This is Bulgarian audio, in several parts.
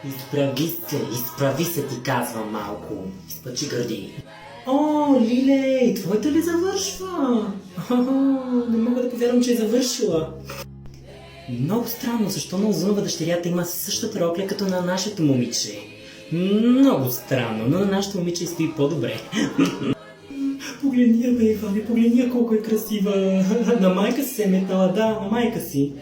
Изправи се, ти казвам малко. Изпъчи гърди. О, Лиле, твоята ли завършва? Не мога да повярвам, че е завършила. Много странно, защо на Озунова дъщерята има същата рокля като на нашето момиче. Много странно, но на нашето момиче стои по-добре. Погледни я, бе, Иване, погледни я колко е красива. На майка си се е метнала, да, на майка си.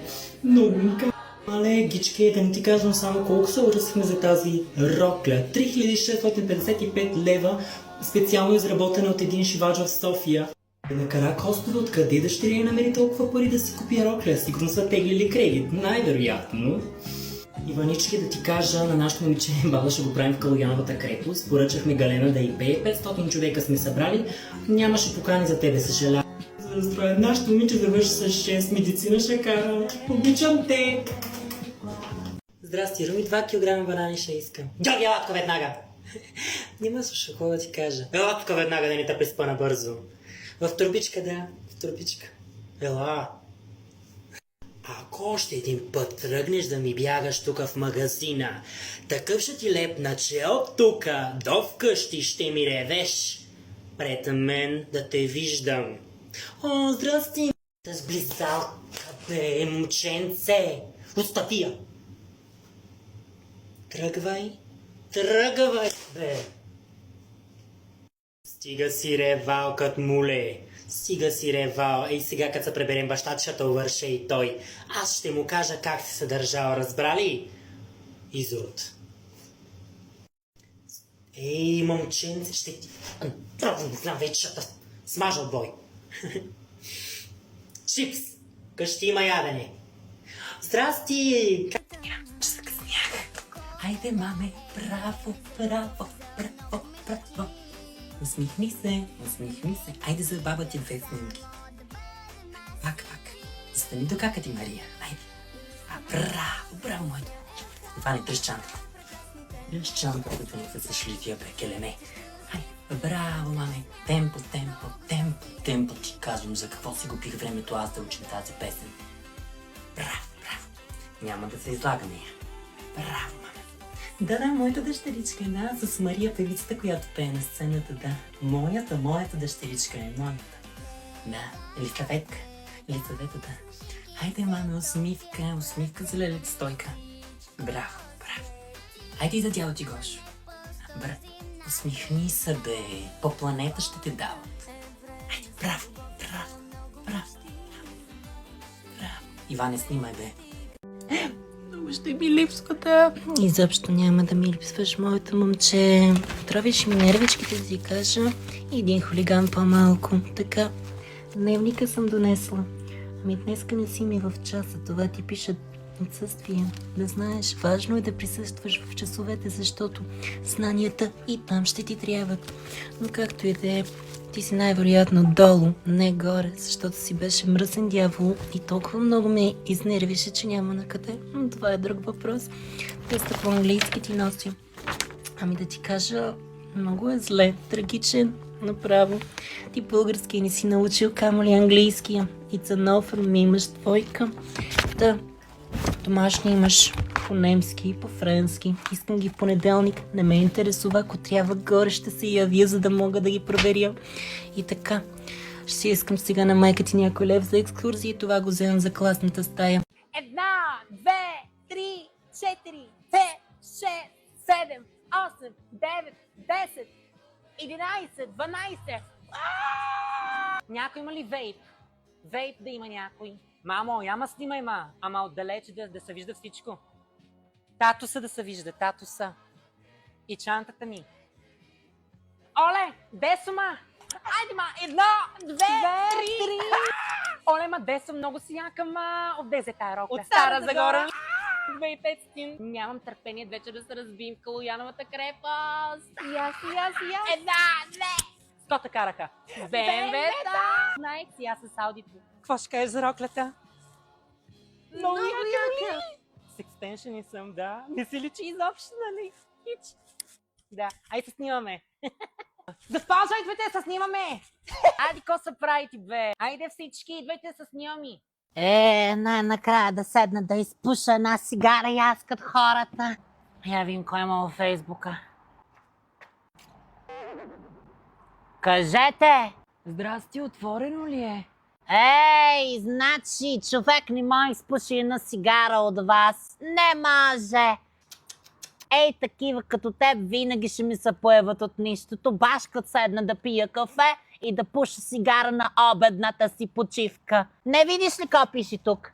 Много уникално. Але, гичке, да не ти кажем само колко се уръсихме за тази рокля. 3655 лева, специално изработена от един шивач в София. На Каракостова, откъде дъщеря намери толкова пари да си купи рокля? Сигурно са теглили кредит, най-вероятно. Иванички, да ти кажа, на нашото момиче баба ще го правим в Калуяновата крепост. Поръчахме Галена да й пее, 500 човека сме събрали, нямаше покани за тебе, съжаля. Нашето момиче завърши с 6, медицина ще кара. Обичам те! Здрасти, Руми, 2 кг банани ще искам. Георги, ела тук веднага! Няма слуша, какво да ти кажа. Ела тук веднага, да не те приспа набързо. В турбичка, да, в турбичка. Ела. Ако още един път тръгнеш да ми бягаш тук в магазина, такъв ще ти лепна, че от тука до вкъщи ще ми ревеш. Пред мен да те виждам. О, здрасти! С близалка, бе, момченце! Остави я! Тръгвай, бе! Стига си ревал кът муле! Стига си ревал! Ей сега, като се преберем, бащата ще те увърше и той. Аз ще му кажа как си се държал, разбрали? Изрод. Ей, момченце, ще ти... Не знам вече, ще те смажа от бой. Чипс! Къщи има ядене. Здрасти! Айде, маме, браво. Усмихни се. Айде за баба ти 2 снимки. Пак. Застани до кака ти, Мария. Айде. Браво, моето. Това не тръщанка. Като не са шли тия прекелене. Айде, браво, маме. Темпо ти казвам, за какво си губих времето аз да учим тази песен. Браво. Няма да се излагаме я. Браво, маме. Да, моята дъщеричка, да, с Мария, певицата, която пее на сцената, да. Моята дъщеричка е, моята. Да, Елисаветка, да. Хайде, маме, усмивка за лелец стойка. Браво. Хайде и за дядо ти Гошо. Браво. Усмихни се, бе. По планета ще те дават. Хайде, браво. Иване, снимай, бе. Много ще ми липската. Изобщо няма да ми липсваш, моето момче. Тровиш ми нервичките, да ти кажа. И един хулиган по-малко. Така, дневника съм донесла. Ами днеска не си ми в часа, това ти пишат отсъствие. Да знаеш, важно е да присъстваш в часовете, защото знанията и там ще ти трябват. Но както и да е, ти си най-вероятно долу, не горе, защото си беше мръсен дявол и толкова много ме изнервише, че няма на къде. Но това е друг въпрос. Теста по-английски ти нося. Ами да ти кажа, много е зле, трагичен, направо. Ти български не си научил, камо ли английския. It's a no from me, имаш двойка. Да, домашни имаш по-немски и по-френски. Искам ги в понеделник. Не ме интересува, ако трябва горе ще се явя, за да мога да ги проверя. И така, ще си искам сега на майка ти някой лев за екскурзия и това го вземам за класната стая. 1, 2, 3, 4, 5, 6, 7, 8, 9, 10, 11, 12. Някой има ли вейп? Вейп да има някой. Мамо, яма снимай, ама отдалече да се вижда всичко. Татуса да се вижда, татуса. И чантата ми. Оле, десо, Айде, 1, 2, 3. Оле, десо, много си якам от дезе тая рока. От Стара Загора. 2500. Нямам търпение вече да се разбием в Калуяновата крепост. Яс. 1, 2. Скота караха. БМВ-та. Знаех си, аз с аудито. Какво ще кажеш за роклята? Много яка. С екстеншени съм, да. Не си личи изобщо, нали? Хич. Да, айде се снимаме. Госпожо, идвайте да се снимаме. Айде, ко се правите, бе? Айде всички, идвайте да се снимаме. Най-накрая да седна да изпуша една цигара и аз като хората. Я видим кой има във Фейсбука. Кажете! Здрасти, отворено ли е? Ей, значи, човек не може изпуши една цигара от вас. Не може! Ей, такива като теб винаги ще ми се появят от нищото, баш като седна да пия кафе и да пуша цигара на обедната си почивка. Не видиш ли какво пише тук?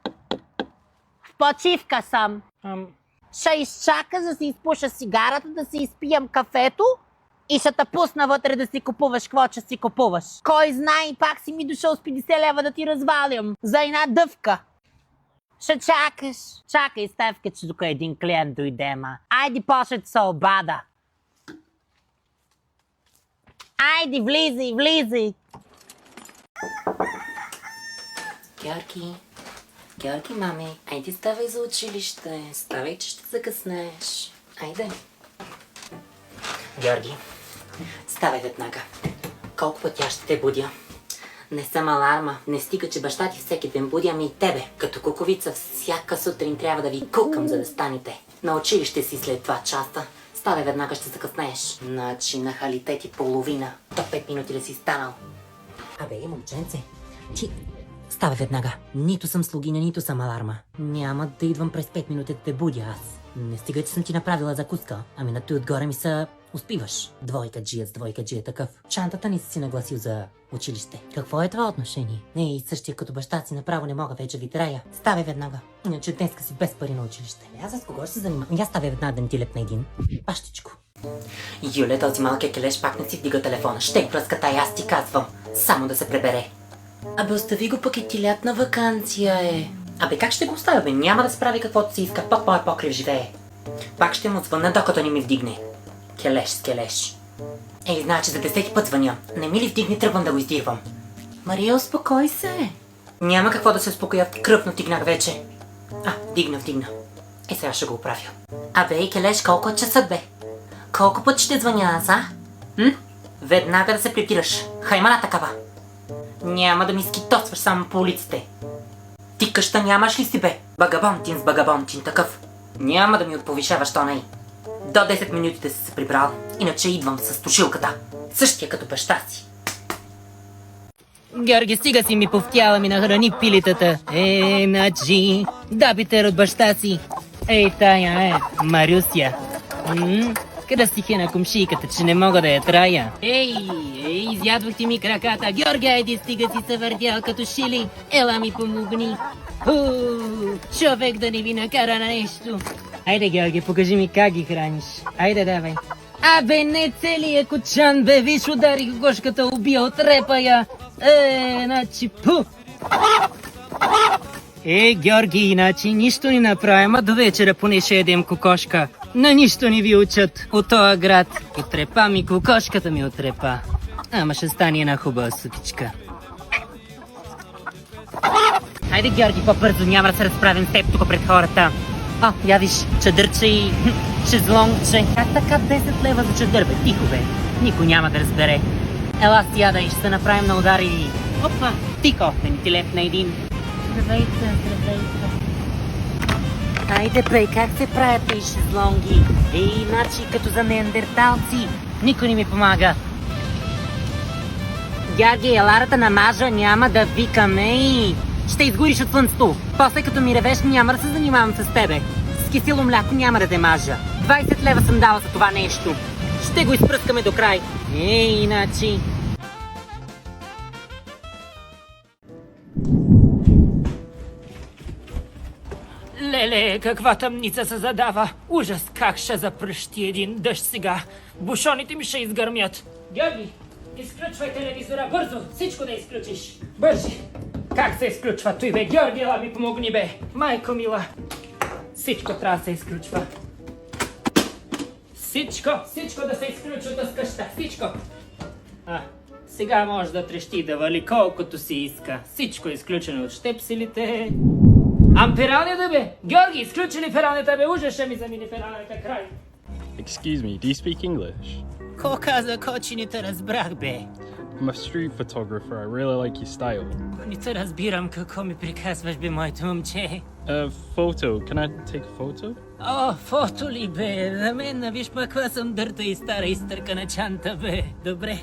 В почивка съм. Ще изчакаш да си изпуша цигарата, да си изпиям кафето и ще те пусна вътре да си купуваш какво, че си купуваш. Кой знае, пак си ми дошъл с 50 лева да ти развалям за една дъвка. Ще чакаш. Чакай, Стевка, че тук един клиент дойде, ма. Айди, почне се обада. Айди, влизай, влизай. Георги, мами, айде ставай за училище. Ставай, че ще закъснеш. Айде. Георги, ставай веднага. Колко пъти аз ще те будя? Не съм аларма. Не стига, че баща ти всеки ден буди, ами и тебе. Като куковица всяка сутрин трябва да ви кукам, за да станете. На училище си след 2 часа. Ставай веднага, ще закъснееш. Значи на халитет и половина. До 5 минути да си станал. Абе, момченце, ти... Ставай веднага. Нито съм слугиня, нито съм аларма. Няма да идвам през 5 минути да те будя аз. Не стига, че съм ти направила закуска. Ами на той отгоре ми са... Успиваш. Двойка джия такъв. Чантата ни си нагласил за училище. Какво е това отношение? Не, и същия като баща си направо не мога вече ви трая. Ставай веднага. Иначе днеска си без пари на училище. Аз с кого ще се занимавам? Я ставай веднага да не ти лепна един. Бащичко. Юле, този малкият келеш пак не си вдига телефона. Ще пръската и аз ти казвам. Само да се пребере. Абе, остави го, пък е ти лятна ваканция е. Абе, как ще го оставя, бе? Няма да справи каквото си иска. Под моя покрив живее. Пак ще му звънна, докато не ми вдигне. Келеш с келеш. Ей, значи за 10 път звъня. Не ми ли вдигне, тръгвам да го издирвам. Мария, успокой се. Няма какво да се успокоя, кръвно тигнах вече. Вдигна. Е, сега ще го оправя. Абе, келеш, колко е часът, бе? Колко път ще звъня аз, а? Веднага да се прибираш. Хаймана такава. Няма да ми скитосваш само по улиците. Ти къща нямаш ли си, бе? Багабонтин с багабонтин такъв. Няма да ми отповишаваш тона. До 10 минути да си се прибрал, иначе идвам с тушилката. Същия като баща си. Георги, стига си ми повтяла, ми нахрани пилитата. Значи, дабитер от баща си. Ей, тая е, Марюсия. Кръстих на комшийката, че не мога да я трая. Ей, изядвахте ми краката. Георги, айди, стига си се въртял като шили. Ела ми помогни. Човек да не ви накара на нещо. Айде, Георги, покажи ми как ги храниш. Айде, давай. Абе, не целият кочан, бе, виж, ударих кошката, убия, отрепа я. Значи, пу. Георги, иначе нищо ни направим, а до вечера поне ще едем кокошка. На нищо ни ви учат от тоя град. Отрепа ми, кокошката ми отрепа. Ама ще стане една хубава сутичка. Айде, Георги, по-бързо, няма да се разправим с теб тук пред хората. Я виж, чадърче и шезлонгче. Как така 10 лева за чадър, бе? Тихо, бе. Никой няма да разбере. Ела си яда и ще се направим на удари. Опа, тихо, да ни ти лепна един. Здравейте. Айде, бе, как се правят и шезлонги? Иначе като за неандерталци. Никой не ми помага. Георги, еларата на мажа няма да викаме и... Ще изгориш от слънцето. После като ми ревеш, няма да се занимавам с тебе. С кисело мляко няма да те мажа. 20 лева съм дала за това нещо. Ще го изпръскаме до край. Иначе... Леле, каква тъмница се задава. Ужас, как ще запръщи един дъжд сега. Бушоните ми ще изгърмят. Георги, изключвай телевизора бързо. Всичко да изключиш. Бързи. Как се изключва той, бе? Георги, ела ми помогни, бе. Майко мила. Всичко трябва да се изключва. Всичко да се изключва да скъща. Всичко. Сега може да трещи да вали колкото си иска. Всичко е изключено от щепсилите. Пералнята, бе! Георги, изключи ли пералнята, бе? Ужас ще ми замине пералнята край. Excuse me, do you speak English? Ко каза, кочи не те разбрах, бе? I'm a street photographer. I really like your style. Ница разбирам какво ми приказваш, бе, моето момче. Photo. Can I take a photo? О, фото ли, бе? На мен, виж пак, каква съм дърта и стара изтъркана чанта, бе. Добре,